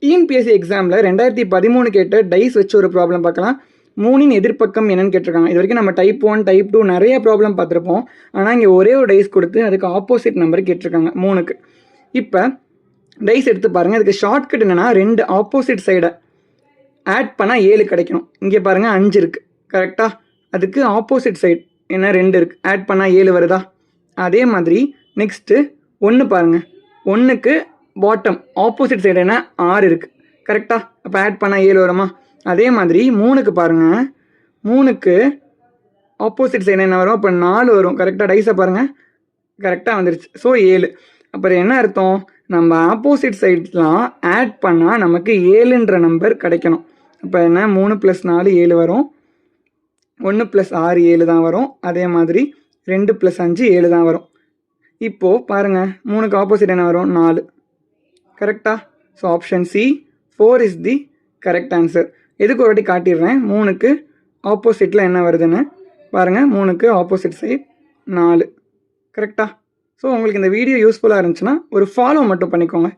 TNPSC எக்ஸாமில் 2013 கேட்ட dies வச்சு ஒரு ப்ராப்ளம் பார்க்கலாம். 3 எதிர்ப்பக்கம் என்னன்னு கேட்டிருக்காங்க. இது வரைக்கும் நம்ம டைப் 1 டைப் 2 நிறைய ப்ராப்ளம் பார்த்துருப்போம். ஆனால் இங்கே ஒரே ஒரு டைஸ் கொடுத்து அதுக்கு ஆப்போசிட் நம்பர் கேட்டிருக்காங்க 3க்கு. இப்போ டைஸ் எடுத்து பாருங்கள். அதுக்கு ஷார்ட்கட் என்னென்னா 2 ஆப்போசிட் சைடை ஆட் பண்ணால் 7 கிடைக்கணும். இங்கே பாருங்கள் 5 இருக்குது கரெக்டாக. அதுக்கு ஆப்போசிட் சைடு என்ன 2 இருக்குது, ஆட் பண்ணால் 7 வருதா. அதே மாதிரி நெக்ஸ்ட்டு 1 பாருங்கள். 1க்கு பாட்டம் ஆப்போசிட் சைடு என்ன 6 இருக்குது கரெக்டாக. அப்போ ஆட் பண்ணால் 7 வருமா. அதே மாதிரி 3க்கு பாருங்கள். 3க்கு ஆப்போசிட் சைடு என்ன வரும், அப்போ 4 வரும் கரெக்டாக. டைஸை பாருங்கள் கரெக்டாக வந்துருச்சு. ஸோ 7. அப்புறம் என்ன அர்த்தம், நம்ம ஆப்போசிட் சைட்லாம் ஆட் பண்ணால் நமக்கு 7ன்ற நம்பர் கிடைக்கணும். அப்போ என்ன 3 + 4 7 வரும். 1 + 6 7 தான் வரும். அதே மாதிரி 2 + 5 7 தான் வரும். இப்போது பாருங்கள் 3க்கு ஆப்போசிட் என்ன வரும் 4 கரெக்டாக. So option C 4 is the correct answer. எதுக்கு ஒரு வாட்டி காட்டிடுறேன். 3க்கு ஆப்போசிட்டில் என்ன வருதுன்னு பாருங்கள். 3க்கு ஆப்போசிட் சைட் 4 கரெக்டாக. ஸோ உங்களுக்கு இந்த வீடியோ யூஸ்ஃபுல்லாக இருந்துச்சுன்னா ஒரு ஃபாலோ மட்டும் பண்ணிக்கோங்க.